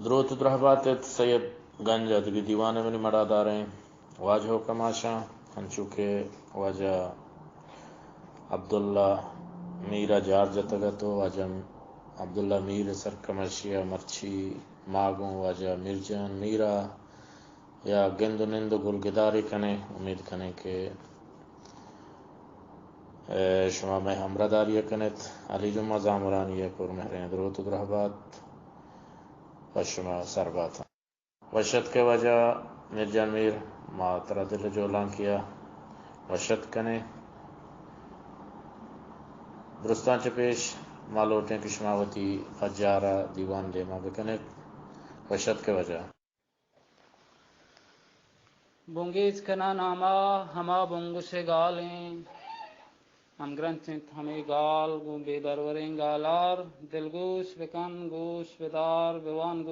ذروت درهبات سید گنج ادبی دیوانے میں مڑا داریں واجہ کماشاں ہنچو کے واجہ عبداللہ میرا جار جتگتو واجہ عبداللہ میر سرکمشیا مرچی ماگوں واجہ مرجان میرا یا گند نند گلگداری کنے امید کنے کہ شما میں ہمراہ کنت علی جمعہ زامرانی پر مہرین دروت درہبات و شما سربات وشت کے وجہ مرجان میر ما ترا دل جولان کیا وشت کنے درستان چپیش مالوٹیں کہ شماوتی فجارہ دیوان دے ما بکنت وشت کے وجہ بونگیز کنا ناما ہما بونگو سے گالیں ہم گرنچنت ہمیں گال گو بے دروریں گالار دلگوش بکن گوش بدار بوان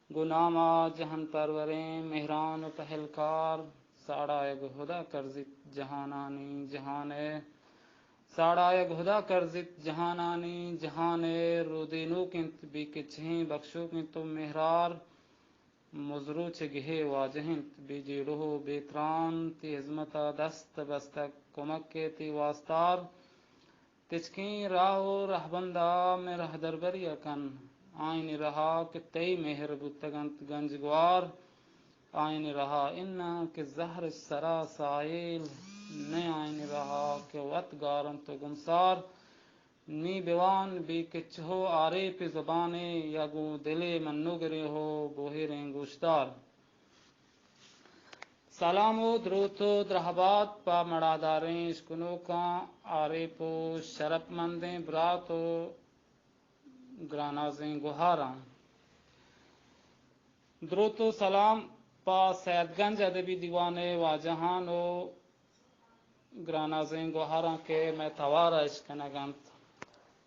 گناما جہن پروریں مہران و پہلکار ساڑا ایک خدا کرزت جہانانی جہانے ساڑا ایک خدا کرزت جہانانی جہانے رودینو کنت بھی کچھیں بخشو کنت مہرار مزرو چگہے واجہنت بی جیڑو بیتران تی عظمتا دست بستک کمک کے تی واستار تچکیں راہو رہبندہ میں رہ دربری اکن آئین رہا کہ تی مہر بتگنت گنجگوار آئین رہا انہا کہ زہر سرا سائل نئے آئین رہا کہ وط گارن تو گمسار نی بیوان بھی کچھ ہو آرے پہ زبانے یا گو دلے منو گرے ہو بوہریں گوشدار سلام و دروت و درہبات پا مڑا داریں اشکنو کا آرے پو شرف مندیں برات و گرانازیں گوہاراں دروت و سلام پا سید گنج ادبی دیوانے واجہان و گرانازیں گوہاراں کے میں توارا اشکنگنت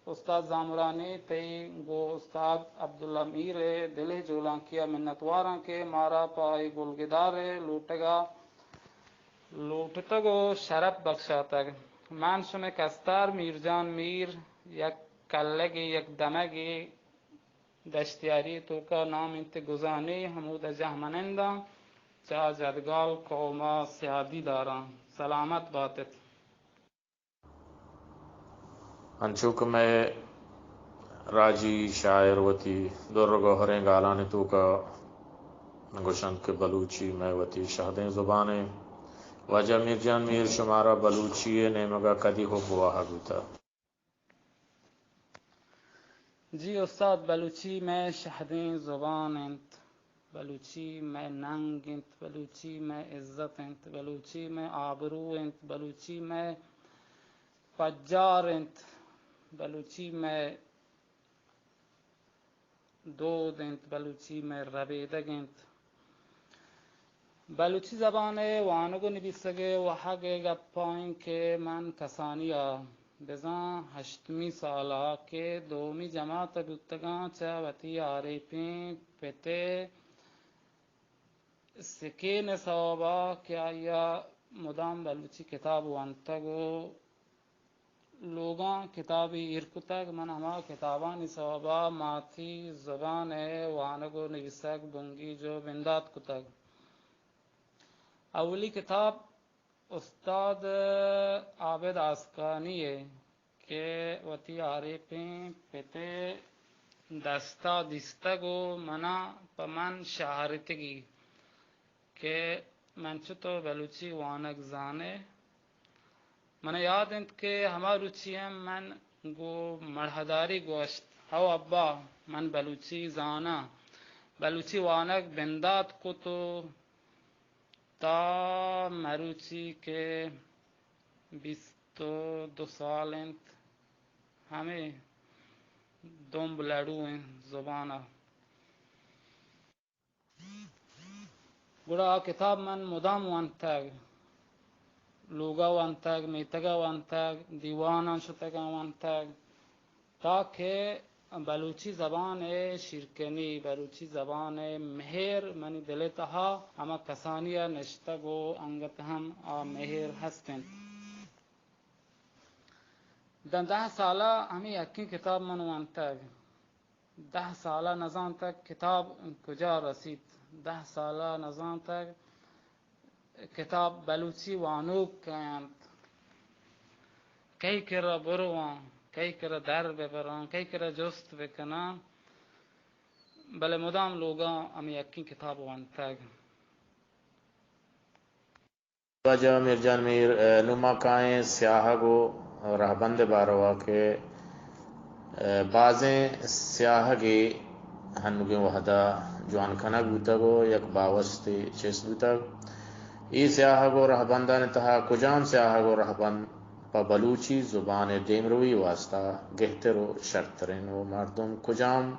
استاد زامرانی تی گو استاد عبداللہ میر دلے جولاں کیا منتواراں کے مارا پائی گلگدارے لوٹتگو شرف بخشا تگ من شمے کستار میرجان میر یک کلگی یک دمگی دشتیاری تو کا نام انت گزانی حمود جہمنندہ چا جدگال قوما سیادی داراں سلامت باتت انچوک میں راجی شاعر وتی در گوہریں گالان تو کا گوشند کے بلوچی میں وتی شہدیں زبانیں وجہ مرجان میر شمارا بلوچی نیمگا کدی ہو بواہ گوتا جی استاد بلوچی میں شہدیں زبان انت بلوچی میں ننگ انت بلوچی میں عزت انت بلوچی میں آبرو انت بلوچی میں پجار انت بلوچی میں دود انت بلوچی میں ربیدگ انت بلوچی زبان وانگو نبیسگے وحاگے گپائیں کہ من کسانیا بزاں ہشتمی سالہ کے دومی جماعت بتگاں چاوتی آرے پین پتے سکین صوابا کیا یا مدام بلوچی کتاب وانتگو لوگاں کتابی ارکتگ من ہما کتابانی صوابا ماتی زبان وانگو نویسگ بنگی جو بندات کتگ اولی کتاب استاد عابد آسکانی ہے کہ وتی آرے پین پتے دستا دستگو منا پمن شہرتگی کہ منچو تو بلوچی وانگ زانے من یاد انت کہ ہما روچی من گو مرحداری گوشت ہو ابا من بلوچی زانا بلوچی وانگ بندات کو تو تا مروچی کے 22 سال انت ہمیں دوم بلڑو ہیں زبانہ گڑا کتاب من مدام وانتگ لوگا وانتگ میتگا وانتگ دیوانا شتگا وانتگ تاکہ بلوچی زبان شرکنی بلوچی زبان مہر منی دل تہا ہما کسانیہ نشتگو انگت ہم آ مہر ہستن دن 10 سالہ ہمیں اکی کتاب من وانتگ 10 سالہ نظام تک کتاب کجا رسید؟ 10 سالہ نظام تک کتاب بلوچی وانوک کیانت کئی کرا بروان کئی کرا در ببران کئی کرا جست بکنان بلے مدام لوگاں ہمیں یکی کتاب وانتگ واجہ میرجان میر نما کائیں سیاہ گو رہبند باروا کے بازیں سیاہ گے ہنگیں وحدہ جوان کھنگ بوتا گو یک باوستی چیس بوتا ای سیاہ گو رہبندہ نے تہا کجام سیاہ گو رہبند پا بلوچی زبان دیم روی واسطہ گہتر و شرطرین و مردم کجام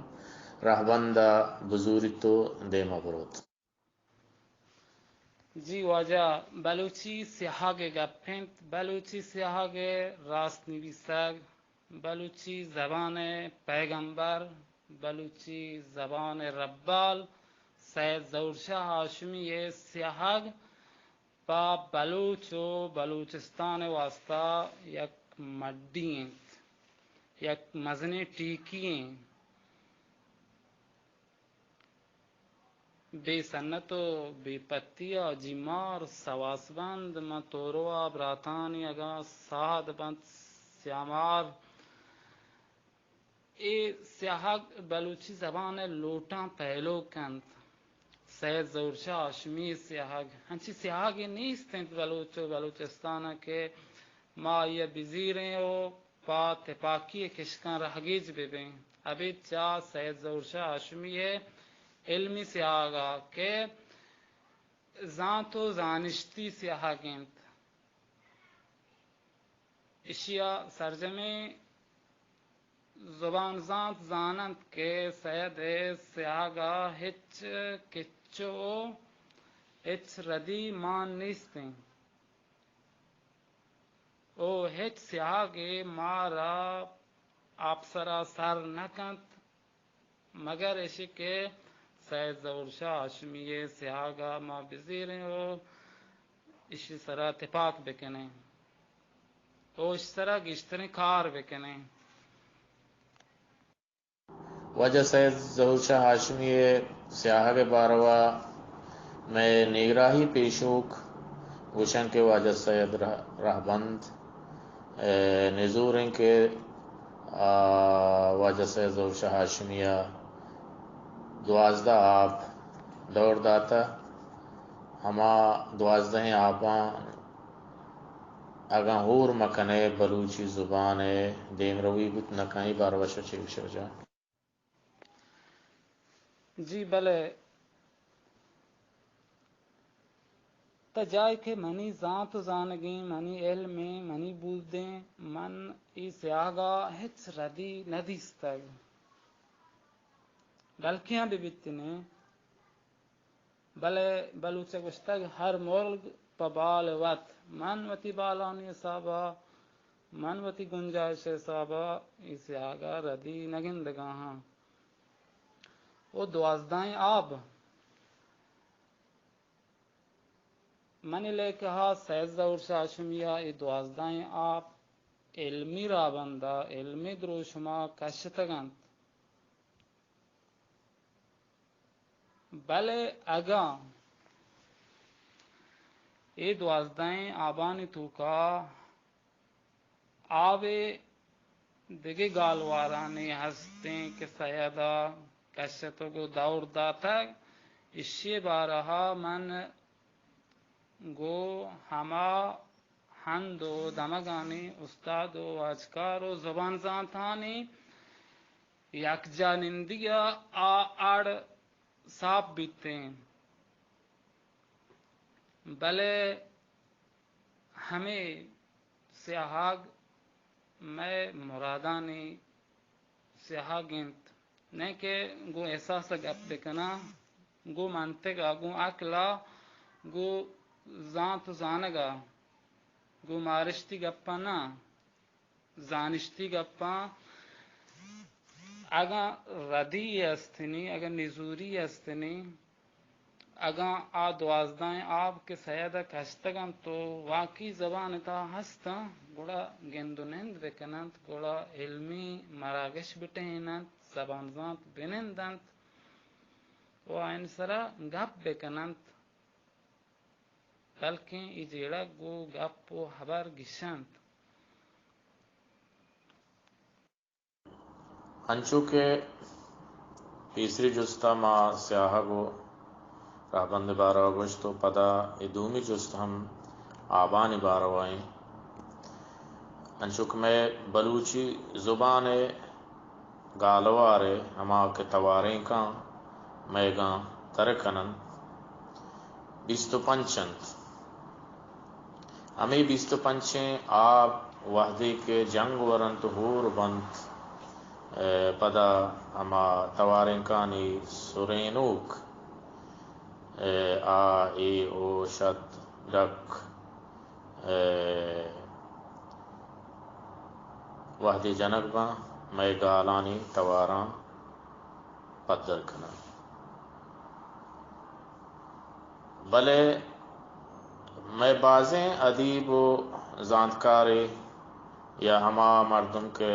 رہبندہ بزوری تو دیما بروت جی واجہ بلوچی سیاہ کے گپنت بلوچی سیاہ کے راست نویسگ بلوچی زبان پیغمبر بلوچی زبان ربال سید ظہور شاہ ہاشمی سیاہگ پا بلوچ و بلوچستان واسطہ یک مڈی ہیں یک مزنی ٹیکی ہیں بے سنت و بے پتیا جیمار سواسبند متوروا براتانی اگا ساد بند سیامار اے سیاہگ بلوچی زبان لوٹاں پہلو کند سید ظہور شاہ ہاشمی سیاہگ ہنچی سیاہگ نیست بلوچ و بلوچستان کے ما یہ بزیریں و پا تپاکی کشکاں رہگیج ببیں ابھی چاہ سید ظہور شاہ ہاشمی علمی سیاہگا کہ ذات و زانشتی سیاہگینت اشیا سرجمی زبان ذات زانند کہ سید سیاہگا ہچ کچو ہچ ردی مان نیستیں او ہچ سیاہگے مارا آپسرا سر نکنت مگر اسی کے سید ظہور شاہ ہاشمی سیاہگا ما بزیریں او اسی سرا اتفاق بکنے او اس طرح گشتریں کار بکنے وجہ سید ظہور شاہ ہاشمی سیاہ کے باروا میں نگراہی پیشوک وشن کے واجہ سید رہبند نزوریں کے واجہ سید ظہور شاہ ہاشمیہ 12 آپ دور داتا ہما 12 آپاں اگاں ہور مکنے بلوچی زبان دیم روی بت نکائی باروشہ چیوشہ جا جی بلے تا جائے کہ منی ذات زانگیں منی علمیں منی بودیں من ای سیاہگا ہچ ردی ندیستگ گلکیاں بھی بیتنے بلے بلوچہ گشتگ ہر مرگ پبال وط من وتی بالانی صابا من وتی گنجائش صابا ای سیاہگا ردی نگندگاں ہاں وہ 12 آب منی لے کہا سید ظہور شاہ ہاشمیہ ای 12 آپ علمی رابندہ علمی دروشما کشتگند بلے اگاں ای 12 آبانی تو کا آوے دیگے گالوارانی ہستیں کہ سیدہ کشتوں کو دور داتا اسی بارہا من گو ہما ہند و دمگانی استاد و واجکار و زبان زانتانی یک جانندگیا آڑ صاف بیتے ہیں بلے ہمیں سیاہاگ میں مرادانی سیاہاگینت نہیں کہ گو احساس گپ بکنا گو منطقہ گو عقلہ گو ذات زانگا گو مارشتی گپا نا زانشتی گپا اگا ردی استنی اگا نزوری استنی اگا آ 12 آپ کے سیدہ کشتگم تو واقعی زبان تا ہستا گوڑا گندو نند بکنند گوڑا علمی مراگش بٹینند زبان زانت بنندند و این سرا گپ بکنند بلکہ ای جیڑا گو گپ و خبر گشند. انچو کہ تیسری جستا ما سیاہ گو رابند بارہ گوشت و پدا ادومی جست ہم آبانی بارہ وائیں. انچو کہ میں بلوچی زبان گالوارے ہما کے تواریں کان میں گاں ترکنن 25 ہمیں 25 آب وحدی کے جنگ ورنت ہور بنت پدا ہما تواریں کانی سرینوک آ ای او شد ڈک وحدی جنگ باں میں گالانی تواراں پدر کنا. بلے میں بازیں ادیب و زانتکارے یا ہما مردم کے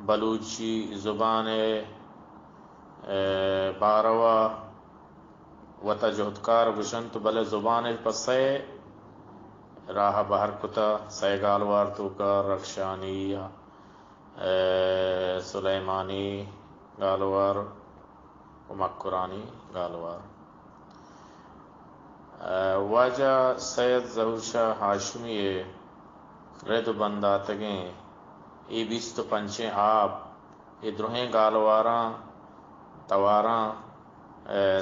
بلوچی زبان باروا و تجہدکار بشنت بلے زبان پسے راہ بہر کتا سیگالوار تو کا رخشانی سلیمانی گالوار و مکرانی گالوار. واجہ سید ظہور شاہ ہاشمی رد بنداتگیں ای 25 آب ای دروہیں گالواراں تواراں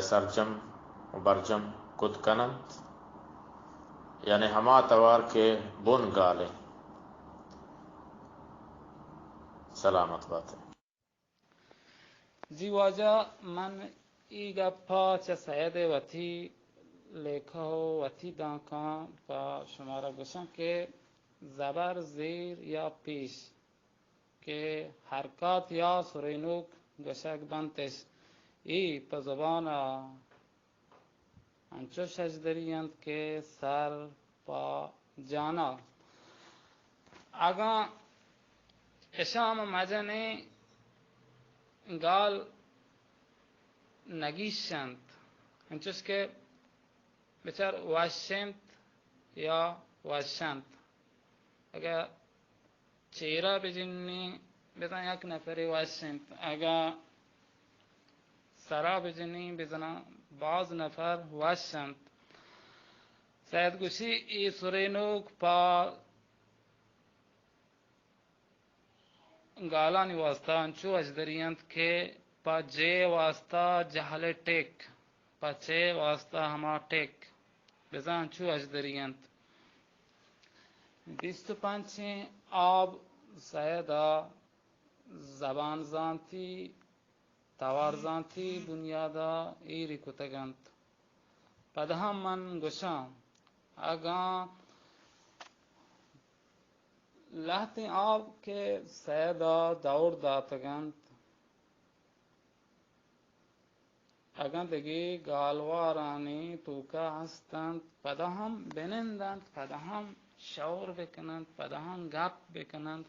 سرجم و برجم کت کنند یعنی ہما توار کے بن گالیں. سلامت بات ہے. جی واجہ من ای گپا چا سید وتی لیکھا ہو وتی دانکاں پا شمارا گوشن کہ زبر زیر یا پیش کہ حرکات یا سرینوک گوشک بنتش ای پا زبان انچو شجدریند کہ سر پا جانا اگاں اشام مجنے گال نگیشند انچوش کہ بچار واشنت یا واشنت اگر چیرہ بجنی بزن یک نفری واشنت اگر سرا بجنی بزن بعض نفر واشنت. سید گوشی ای سرینوک پا گالانی واسطہ انچو اجدریند کہ پا جے واسطہ جہل ٹیک پا چے واسطہ ہما ٹیک بزن انچو اجدریند. 25 آب سیدہ زبان زانتی توار زانتی بنیادا ایری کتگند. پدہ من گوشاں اگاں لہتی آب کے سیدہ دور داتگند اگاں دگی گالوارانی توکا ہستند پدہ ہم بنندند پدہ ہم شعور بکنند پدہ ہم گپ بکنند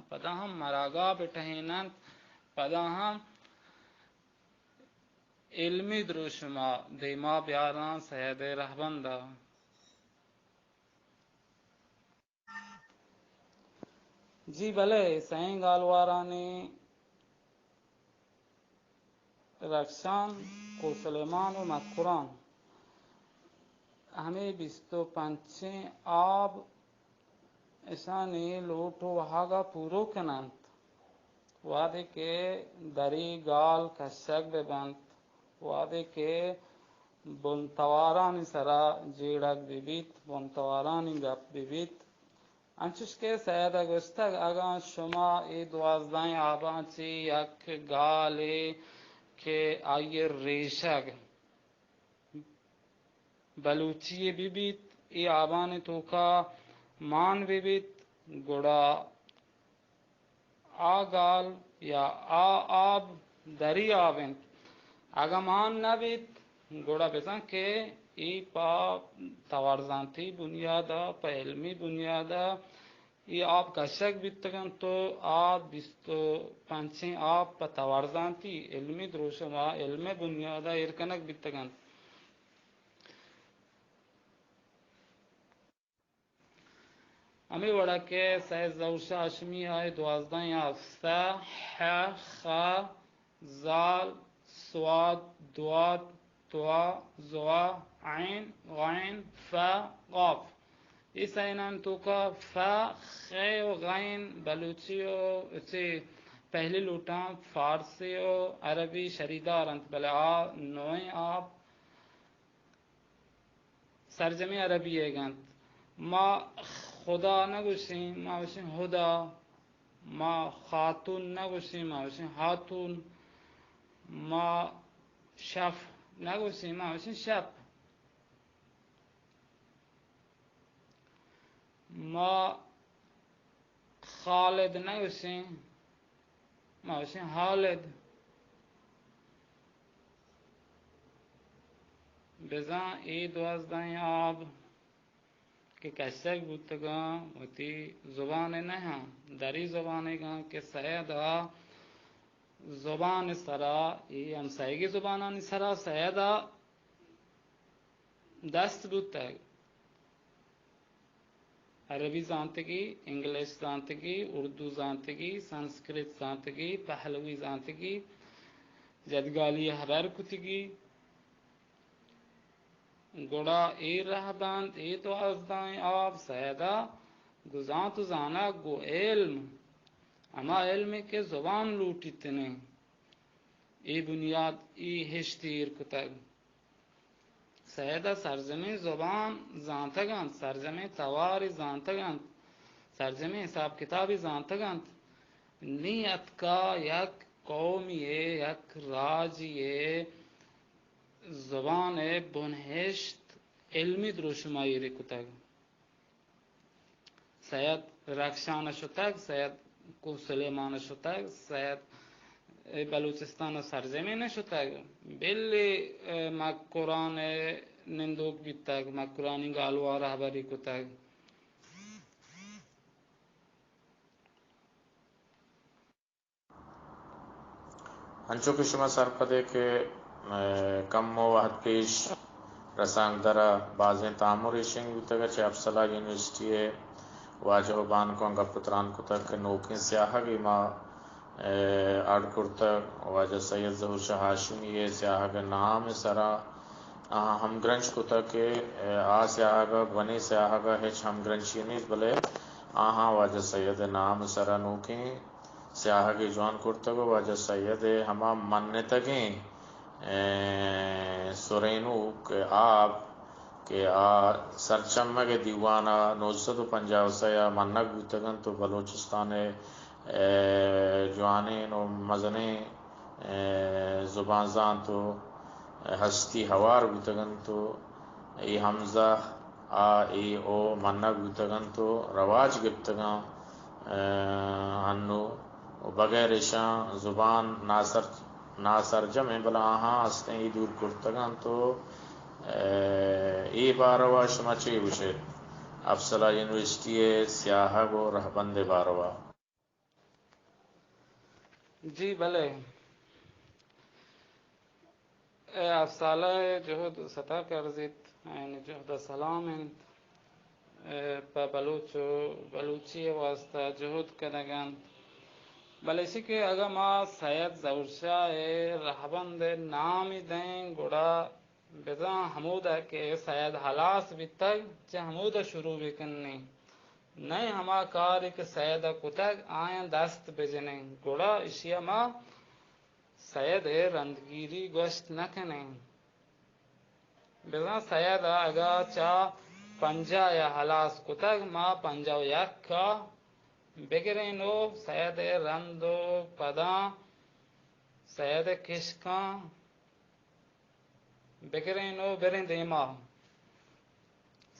پدہ ہم مراگا بٹہینند پدہ ہم علمی دروشما دیما بیاران سید رہبندہ. جی بلے سین گالوارانی رخشان کو سلیمان و مکران ہمیں 25 آب اشانی لوٹ و وحاگا پورو کنند وعدے کے دری گال کشک ببند وعدے کے بنتوارانی سرا جیڑک ببیت بنتوارانی گپ ببیت. انچوش کے سیدہ گوشتگ اگاں شما ای 12 آباں چی یک گالے کہ آئیے ریشگ بلوچی ببیت ای آبان توکا مان ببیت گڑا آگال یا آب دری آبند اگا مان نبیت گوڑا بزن کہ ای پا توارزانتی بنیادا پا علمی بنیادا ای آب کشک بیتگن تو آب بیستو پنچین آب پتاورزانتی علمی دروشما علم بنیادا ارکنک بیتگن. امی وڑا کے سیز زوشا اشمی آئے 12 آف سا ح خ زال سواد دواد توا زوا عین غین فا قاف. اس اینان تو کا فا خ و غین بلوچی و پہلی لوٹاں فارسی و عربی شریدار انت بلے نوئیں آپ سرجمی عربی ہے گنت. ما خدا نگوشیم ما بشیم خدا، ما خاتون نگوشیم ما بشیم خاتون، ما شف نگوشیم ما بشیم شب، ما خالد نگوشیم ما بشیم خالد. بزن ای 12 آب کہ کشک بودتگا وتی زبان نہیں دری زبان گا کہ سیدہ زبان سرا ای ہمسائگی زبانانی سرا سیدہ دست بودتگ. عربی زانتگی، انگلش زانتگی، اردو زانتگی، سنسکرت زانتگی، پہلوی زانتگی، جدگالی حرر کتگی گوڑا ای رہ بند ای 12 آب سیدہ گزاں تو زانا گو علم اما علم کے زبان لوٹی تنے ای بنیاد ای ہشتیر کتگ. سیدہ سرزمی زبان زانتگند، سرزمی تواری زانتگند، سرزمی حساب کتابی زانتگند. نیت کا یک قومیے یک راجیے زبان بنہشت علمی دروشمائی رکتگ. سید رخشان شتگ، سید کو سلیمان شتگ، سید بلوچستان سرزمین شتگ بلی مکران نندوک بیتگ مکرانی گالوا رہبری کتگ. ہنچو کے شما سرپدے کے کم و وحد پیش رسانگ درہ بازیں تعمری شنگ بیتگا چے افسلا یونیورسٹی ہے واجہ بان کو انگا پتران کتگ نوکیں سیاہا گی ما آڑ کرتگ واجہ سید ظہور شاہ ہاشمی ہے سیاہا کے نام سرا ہم گرنچ کتگ کہ سیاہا گا بنی سیاہا گا ہچ ہم گرنچی نیز بلے واجہ سید نام سرا نوکیں سیاہا کی جوان کرتگو واجہ سید ہما منتگیں سرینو کہ آپ کہ سرچمگ دیوانا 950 منگ بیتگن تو بلوچستان جوانین و مزنیں زبان زان تو ہستی ہوار بیتگن تو ای حمزہ ای او منگ بیتگن تو رواج گبتگاں انو بغیر شان زبان ناصر جمع بلا ہستیں ای دور کرتگاں تو ای باروا شما چی بشے افسلا یونیورسٹی سیاہا گو رہبند باروا. جی بلے افسالہ جہد سطح کرزت یعنی جہد سلام انت پا بلوچی واسطہ جہد کنگان بل اسی کہ اگر ما سید ظہور شاہ رہبند نامی دیں گوڑا بزاں حمودہ کہ سید حلاس بھی تگ چہ حمودہ شروع بھی کننی نہیں ہما کار ایک سیدہ کتگ آئیں دست بجنیں گوڑا اشیاء ما سید رندگیری گوشت نکنیں بزاں سیدہ اگا چا پنجا یا حلاس کتگ ما پنجا و یک کا بگرینو سید رندو پداں سید کشکاں بگرینو برین دیما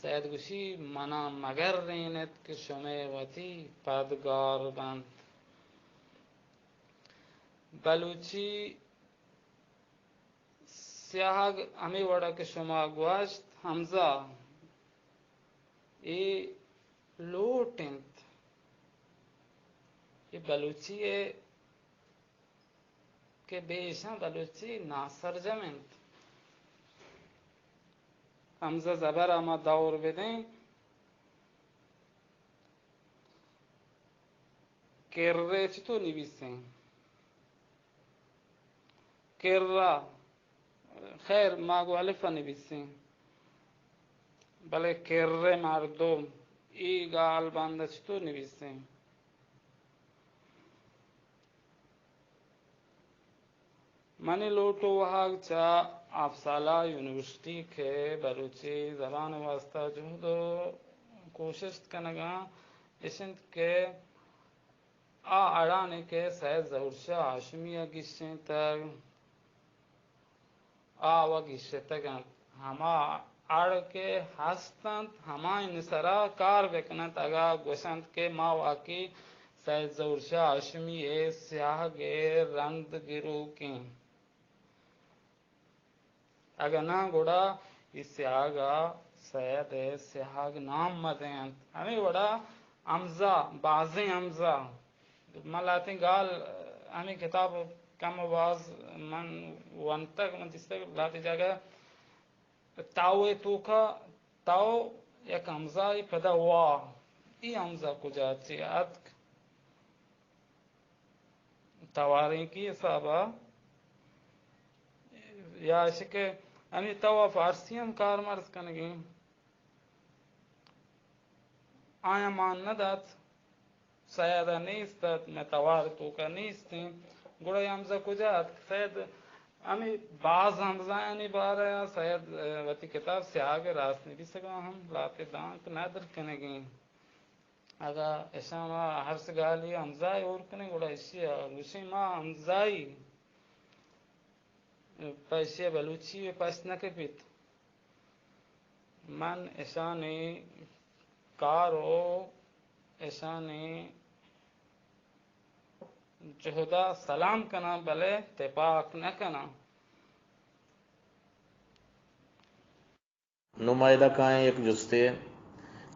سید گوشی منا مگر رینت کہ شمع وتی پدگار بند. بلوچی سیاہگ ہمیں وڑا کہ شما گوشت حمزہ ای لوٹنت یہ بلوچی ہے کہ بیشاں بلوچی ناسرجمند حمزه زبر اما دور بدیں کرره چطور نویسیں کرره خیر ماگو الفا نویسیں بلے کرره مردم ای گال بنده چطور نویسیں منی لوٹو وہاں چا افسالہ یونیورسٹی کے بلوچی زبان واسطہ جہد و کوشش کنگا اشنت کے اڑانے کے سید ظہور شاہ ہاشمیہ گشیں تک و گشیں تک ہما اڑ کے ہستند ہما انسرا کار بکنند اگا گوشند کے ما واقعی سید ظہور شاہ ہاشمی سیاہ گے رند گرو کیں اگر نا گوڑا اس سیاگا سید سیاگ نام مدین ہمیں گوڑا امزا بازیں امزا ملاتی گال ہمیں کتاب کم باز من ونتک من جس تک لاتی جاگا تاوے توکا تاو یک امزا پدا وا ای امزا کو جاتی اتک تواریں کی حسابا یا شکے ہمیں توا فارسی ہم کار مرز کنگی آیا مان ندات سیادہ نیستت میں توار تو کا نیستیں گوڑا حمزہ کجات سید ہمیں بعض حمزہ یعنی بارا سید وطی کتاب سے آگے راست نہیں بھی سکا ہم لاتے دانک نادر کنگی اگا ایسا ما ہر سگالی حمزہ اور کنے گوڑا اسی ما حمزائی پیسے بلوچی پس نکبیت من ایسانی کارو ایسانی جہدا سلام کنا بلے تپاک نہ کنا نمائدہ کائیں ایک جستے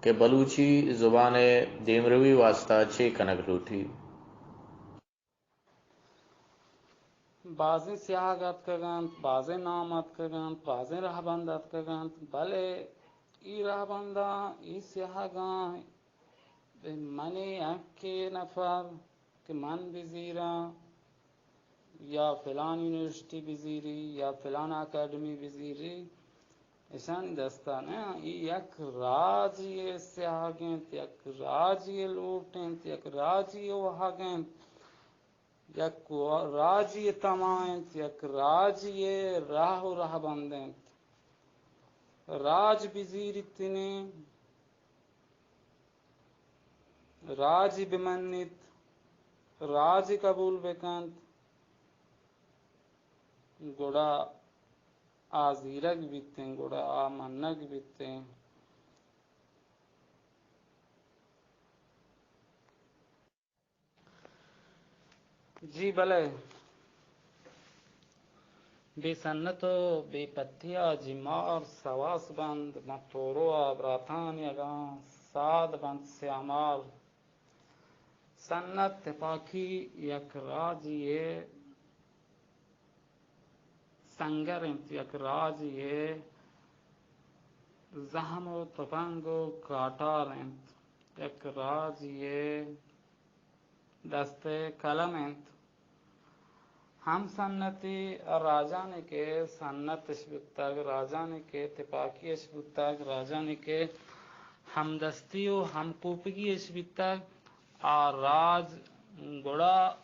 کہ بلوچی زبان دیمروی واسطہ چے کنک لوٹھی بازیں سیاگت کگنت بازیں نامت کگنت بازیں رہبندت کگنت بلے ای رہبندہ ای سیاگاں منی اکی نفر کہ من بزیرا یا فلان یونیورسٹی بزیری یا فلان اکیڈمی بزیری ایسانی دستان ای یک راجی سیاگنت یک راجی لوٹنت یک راجی وحاگنت یک راجی تمائنت یک راجی راہ و راہ بندنت راج بزیرتنی راجی بمنت راجی قبول بکنت گوڑا آزیرگ بیتیں گوڑا آمنگ بیتیں جی بلے بی سنتو بی پتیا جمار سواس بند مطورو براتانی اگان ساد بند سیامال سنت تپاکی یک راجی سنگر انت یک راجی زہم و تفنگ و کاٹار انت یک راجی دست قلم انت ہم سنتی راجانے کے سنت اشبتاگ راجانے کے تپاکی اشبتاگ راجانے کے ہمدستی و ہم کوپگی اشبتاگ راج گڑا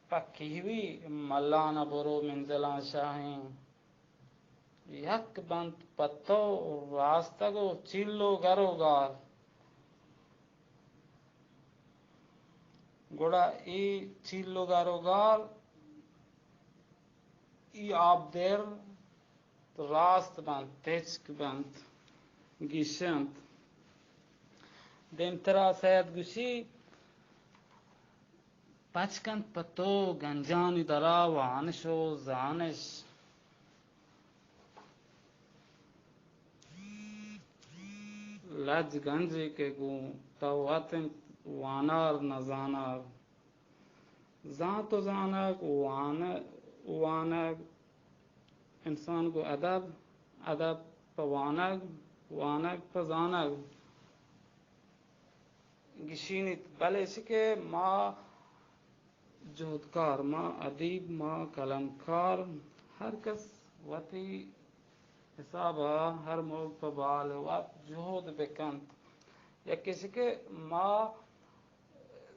پکیوی ملانا برو منزلان شاہیں یک بند پتو راستگو چیلو گرو گار گوڑا ای چیلو گارو گار ای آب دیر راست بند تیچک بند گیشند دمترا سید گوشی پچکن پتو گنجانی درا وانش و زانش لج گنجی کے گوں تو واتن وانار نزانار ذات و زانک وانگ انسان کو ادب پا وانگ پا زانگ گشینیت بلے اسی کہ ما جہدکار ما ادیب ما کلمکار ہر کس وتی حسابا ہر موگ پا بال وقت جہد بکند یا کسی کے ما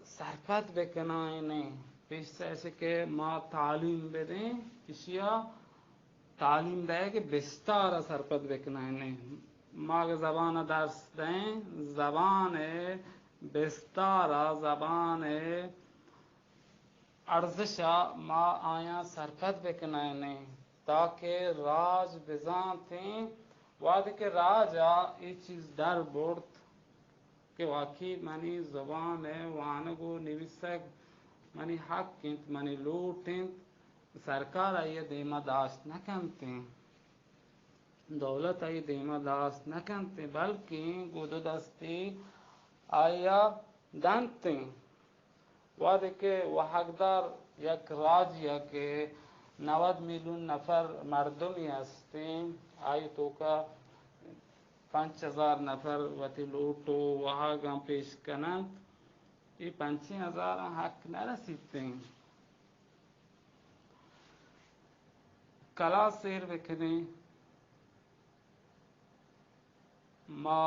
سرپت بکنائیں نہیں پیش سے ایسے کہ ما تعلیم بدیں اشیا تعلیم دے کہ بستار سرپت بکنائیں نہیں ما کے زبان درس دیں زبان بستار زبان ارزشا ما آیا سرپت بکنائیں نہیں تاکہ راج بزان تھیں وعد کے راجا یہ چیز در بورت کہ واقعی منی زبان وانگو نویسگ منی حق کنت منی لوٹنت سرکار آئیے دیما داشت نکنتیں دولت آئی دیما داشت نکنتیں بلکہ گودو دستی آیا دانتیں وعد کے وہ حقدار یک راج یا کہ 90 میلیون نفر مردمی ہستیں آئی تو کا 5000 نفر وتی لوٹو وہاں گاں پیش کنند یہ 5000 حق نہ رسیتے ہیں کلا سیر بکنے ما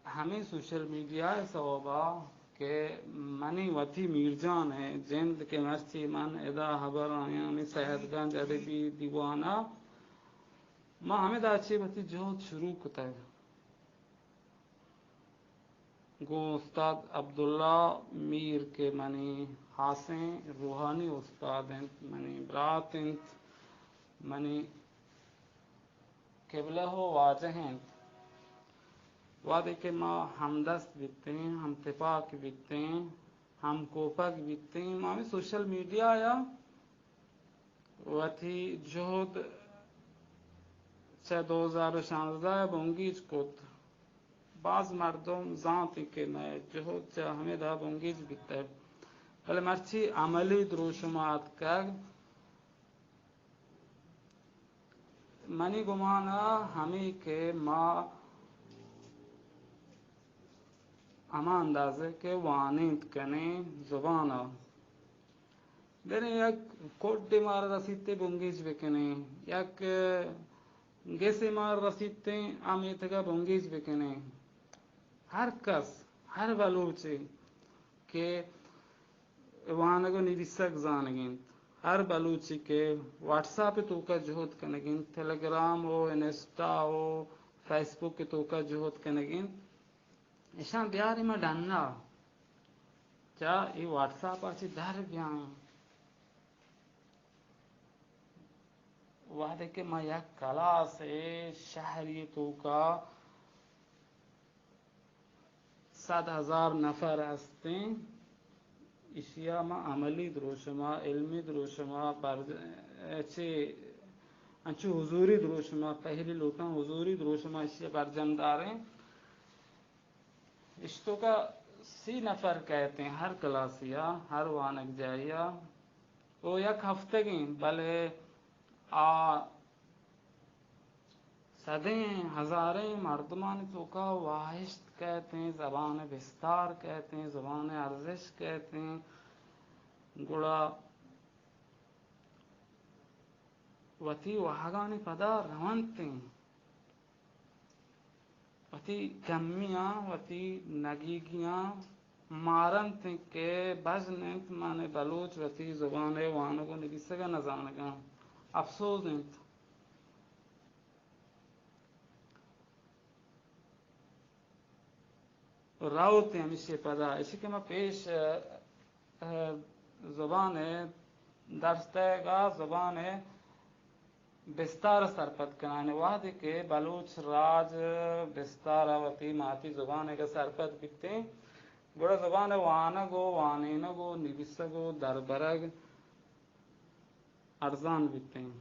ہمیں سوشل میڈیا سوابا کہ منی وتی میرجان ہے جند کے مرچی من ادا حبر آیا میں صحت گنج ادبی دیوانا ما ہمیں داچی وتی جہد شروع کتا ہے گو استاد عبداللہ میر کے منی حاسیں روحانی استاد ہیں منی برات ہیں منی قبلہ ہو واجہ ہیں وعدے کہ ماں ہم دست بیتے ہیں ہم تپاک بیتے ہیں ہم کوپک بیتے ہیں ماں میں سوشل میڈیا یا وتی جہد چہ 2016 بونگیج کت بعض مردم ذاتی کہ میں جہد چہ ہمیں دا بونگیج بیتے ہیں بلے مرچی عملی دروشمات کر منی گمانا ہمیں کہ ماں اما اندازے کہ وانیت کنے زبانا دینے یک کوٹ دی مار رسیتے بونگیج بکنے یک گیسے مار رسیتے آمیتگا بونگیج بکنے ہر کس ہر بلوچے کہ وانگو نویسک زانگین ہر بلوچی کے واٹس ایپ تو کا جہد کنگین ٹیلیگرام ہو انسٹا ہو فیس بک تو کا جہد کنگین ایشان بیاری میں ڈننا چا یہ واٹس ایپ آچی در بیان وعدے کہ میں یک کلا سے شہری تو کا 100,000 نفر ہستیں اشیا ما عملی دروشما علمی دروشما انچو حضوری دروشما پہلی لوٹاں حضوری دروشما اشیا برجمداریں اشتو کا 30 نفر کہتے ہیں ہر کلاسیا ہر وانک جائیا وہ یک ہفتے گئیں بلے صدیں ہزاریں مردمان تو کا واحشت کہتے ہیں زبان بستار کہتے ہیں زبان ارزش کہتے ہیں گڑا وتی وحگانی پدا روانتے ہیں وتی کمیاں وتی نگیگیاں مارنت کہ بجنت مانے بلوچ وتی زبان وانگو نگیسگا نزانگا افسوس انت راوتے ہمیشہ پدا اسی کہ میں پیش زبان درستے گا زبان بستار سرپت کرانے وعدے کے بلوچ راج بستار وتی ماتی زبان کا سرپت بکتے ہیں بڑا زبان وانگو وانینگو نویسگو دربرگ ارزان بکتے ہیں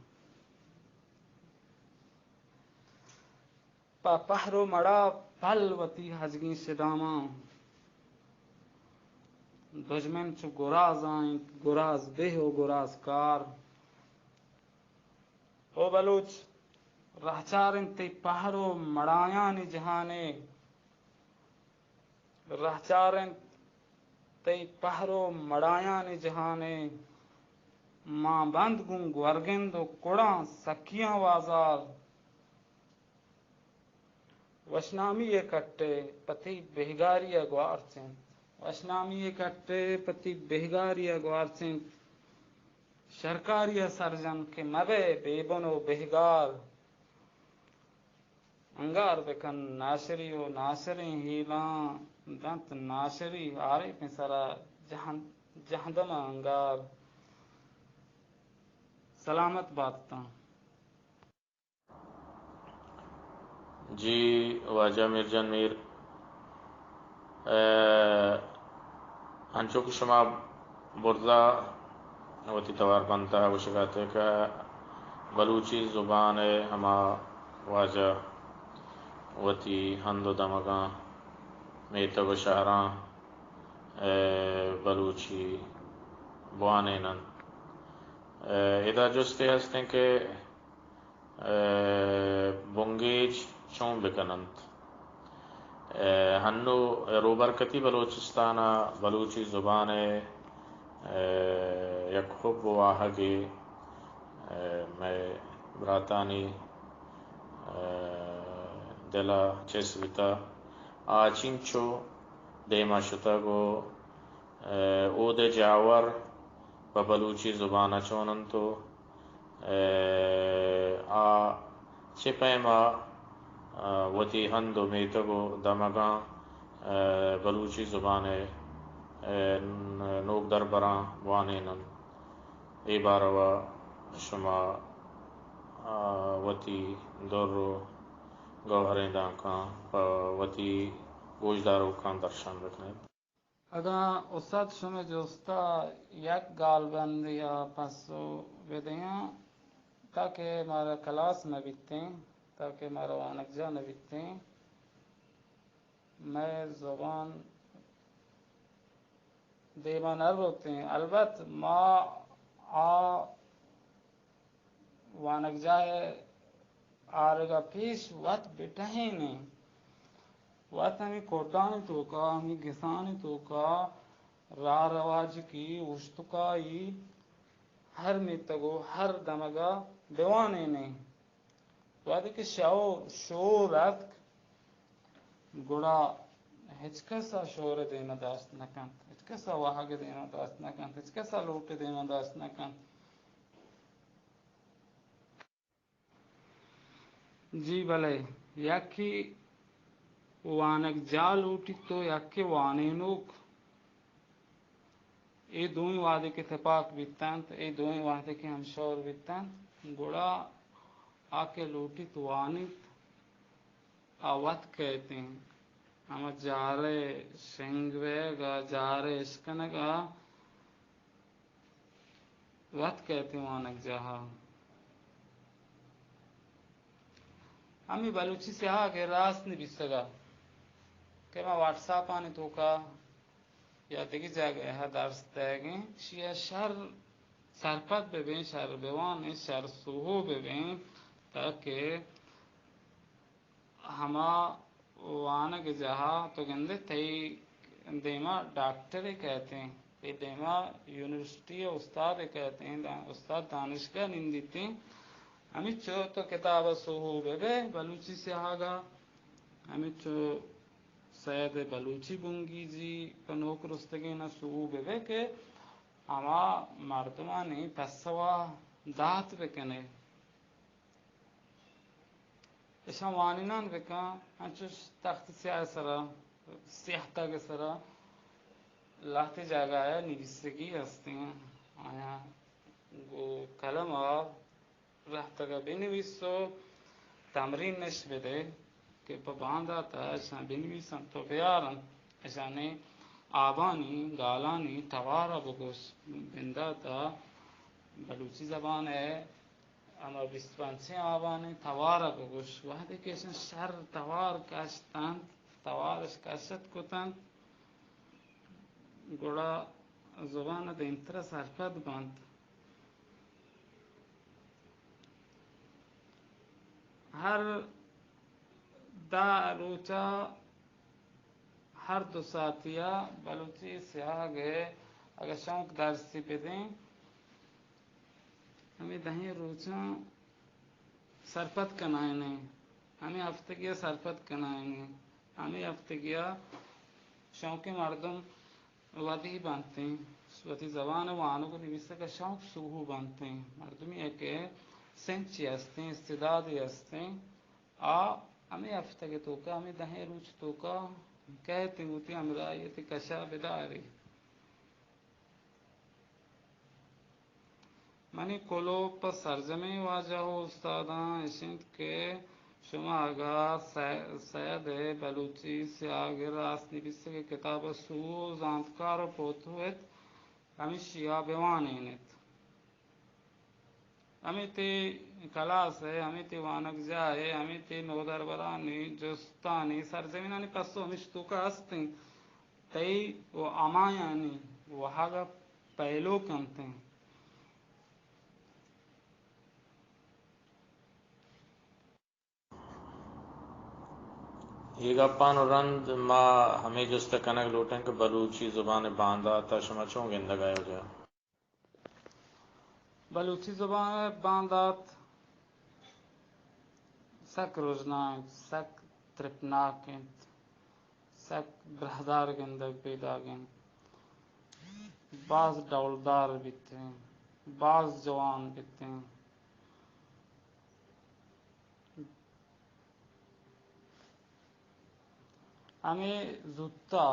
پا پہرو مڑا پل وتی حجگی شداما دشمن چو گراز آئیں گراز بہ و گراز کار او بلوچ رہچارن تی پہرو مڑایان جہانے رہچارن تی پہرو مڑایان جہانے ماں بند گوں گورگند و کڑاں سکیاں وازار وشنامی کٹے پتی بہگاری اگوار چند وشنامی کٹے پتی بہگاری اگوار چند شرکاری سرجن کے مبے بیبن و بہگار انگار بکن ناشری و ناشری ہیلاں دنت ناشری آرے پسرا جہندم انگار سلامت باتاں جی واجہ میرجان میر ہنچو شما بردا وتی توار بنتا ہے وہ شکاتے کہ بلوچی زبان ہے ہما واجہ وتی ہند و دمگاں میتب و شہراں بلوچی بوانے نن ادا جستے ہستیں کہ بنگیج چون بکننت ہنو روبرکتی بلوچستانہ بلوچی زبان یک حب واہگی میں براتانی دلا چیسویتا آچینچو دیما شتا گو او دے جاور بلوچی زبانہ چوننتو آ چپیما وتی ہندو میتگو دمگاں بلوچی زبان نوک دربراں وانینن ای باروا شما وتی دورو گوہریں داکاں وتی گوشدارو کان درشان بکنے اگا استاد شما جوستا یک گال بند یا پسو بدیاں تاکہ ہمارا کلاس میں بیتیں تاکہ ہمارا وانکجا نہ بیتیں میں زبان دیما نر ہوتے ہیں البت ما آ وانکجا آرگا پیش وقت بٹہیں نہیں وقت ہمیں کوٹانی تو کا ہمیں گسانی تو کا راہ رواج کی اشتکائی ہر میتگو ہر دمگا دیوانے نہیں وقت کہ شو رت گڑا ہچکسا شور دینا داشت نکن ہچکسا واہگ دینا داشت نکن ہچکسا لوٹ دینا داشت نکن جی بلے یکی وانک جا لوٹی تو یکی وانینوک ای دوئی وعدے کے اتفاق بیتن ای دوئی وعدے کے ہم شور بیتن گڑا آکے لوٹی تو وانت آوت کہتے ہیں ہم جارے شنگوے گا جارے اشکنگا وت کہتے ہیں وانک جہاں ہمیں بلوچی سے آگے راست نہیں بھی سگا کہ میں واٹس ایپ آنے تو کا یا دیکھی جاگے ہے درس دے گئے شیعہ شہر سرپت بے بین شہر بیوان شہر سوہو بے بین تاکہ ہما وانک جہاں تو گندے تھی دیما ڈاکٹر کہتے ہیں یہ دیما یونیورسٹی استاد کہتے ہیں استاد دانشگاہ نندیتے ہیں ہمیں چو تو کتاب سوہو بے بے بلوچی سے آگا ہمیں چو سید بلوچی بنگی جی پنوک رستگی نہ سوہو بے بے کہ ہما مردمانی پسوا دات بکنے اشان وانینان بکن انچوش تخت سیاہ سرا سیاہتا کے سرا لاتی جاگا ہے نویسگی ہستے ہیں آیا گو کلم رہتا گا بنویسو تمرین نش بده کہ باندھا تا اشان بنویسن تو بیارن اشانے آبانی گالانی توارا بگوش بندہ تا بلوچی زبان ہے اما 25 آبانی توارا بگوش وحدی کہ اشان شر توار کشتن توارش کشت کتن گوڑا زبان دینتر سرپد بند ہر دا روچا ہر دو ساتھیا بلوچی سیاہ گئے اگر شوق درسی پہ دیں ہمیں دہیں روچاں سرپت کنائیں نہیں ہمیں ہفتگیہ سرپت کنائیں نہیں ہمیں ہفتگیہ شوق مردم ودی بانتے ہیں وتی زبان وانوں کو نویسہ کا شوق سوہو بانتے ہیں مردمی ہے کہ سنچی ہستے استعدادی ہستے ہمیں ہفتگی تو کا ہمیں دہیں روچ تو کا کہتے ہوتی امرائیت کشا بداری منی کلوپ سرزمی واجہ استاداں اشنت کے شما آگاہ سید بلوچی سے آگے راست نویسہ کے کتاب سو زانتکار و پوتویت ہمیں شیعہ بیوانینت ہمیں تی کلاس ہے ہمیں تی وانک جائے ہمیں تی نودربرانی جستانی سرزمینانی پسو ہمیں شتوکا ہستیں تی وہ آمایانی وہاں کا پہلو کنتے ہیں یہ گپان رند ما ہمیں جست کنک لوٹیں کہ بلوچی زبان باندھا تا شما چوں گندگائے ہو جائے بلوچی زبان باندات سک روزناک سک ترپناکنت سک برہدار گندگ پیدا گند بعض ڈولدار بیتے ہیں بعض جوان بیتے ہیں ہمیں زدتا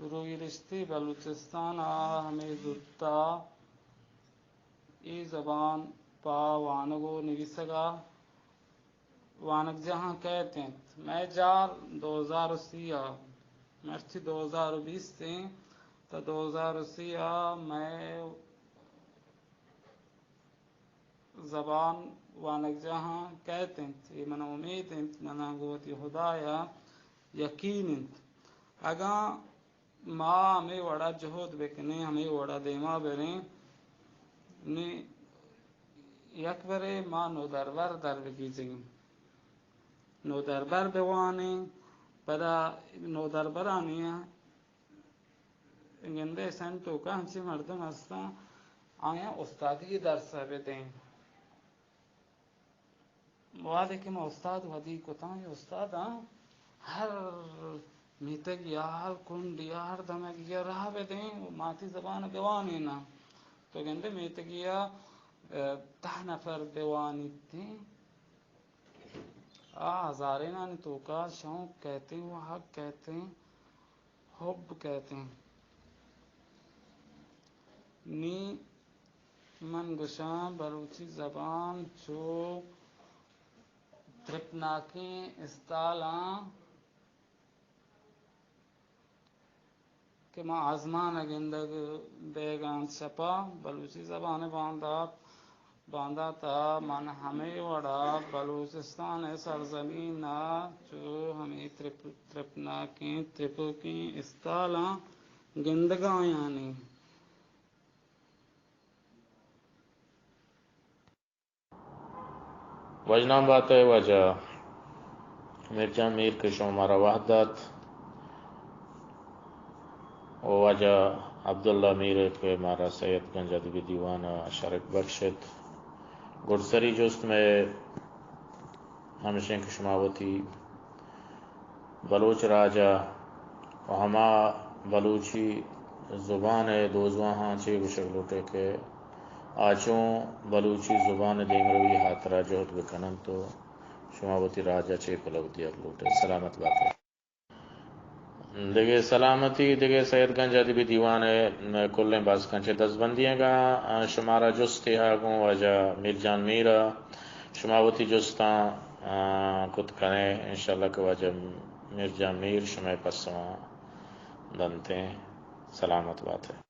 روی رشتی بلوچستان ہمیں زدتا ای زبان پا وانگو نویسگا وانک جہاں کہتے ہیں میں جار 2030 مرچی 2020 سے تا 2030 میں زبان وانک جہاں کہتے ہیں یہ منہ امید ہیں منہ گوتی خدایا یقین ہیں اگاں ماں ہمیں وڑا جہود بکنے ہمیں وڑا دیما بریں نی یک برے ماں نو دربر در بگیزیں نو دربر بوانی پدا نو دربرانی گندے سنٹو کا ہنچی مردم ہستا آیا استادی درس بدیں مواد کہ میں استاد ودی کتا یہ استاد ہر میتگ یار کنڈ یار دمگ یا رہا بدیں ماتی زبان بیوانی نا تو گندے میتگیا 10 نفر بیوانی تھی ہزارینانی تو کا شوق کہتے ہیں وہ حق کہتے ہیں حب کہتے ہیں نی من گشاں بلوچی زبان جو ترپناکیں استالاں کہ ماں آزمان گندگ بیگان چھپا بلوچی زبان باندھا تا من ہمیں وڑا بلوچستان سرزمین جو ہمیں ترپناکیں ترپکیں استالاں گندگاں یعنی وجنام بات ہے وجہ مرجع میر کے شمارہ وحدت و وجہ عبداللہ میر کے مارا سید گنج ادبی دیوانہ شرک بخشت گرسری جست میں ہمشیں کی شماوتی بلوچ راجہ و ہما بلوچی زبان دوزواں ہاں چے گشک لوٹے کے آچوں بلوچی زبان دینگروی ہاترا جہد بکنن تو شماوتی راجہ چے پلوتی اگلوٹے سلامت بات ہے دیگے سلامتی دیگے سید گنج ادبی دیوان کلیں باز کنچے 10 بندیاں گا شمارا جستے آگوں وجہ میر جان میرا شماوتی جستاں کت کنے انشاءاللہ کہ وجہ میر جان میر شمع پسواں دنتے سلامت بات ہے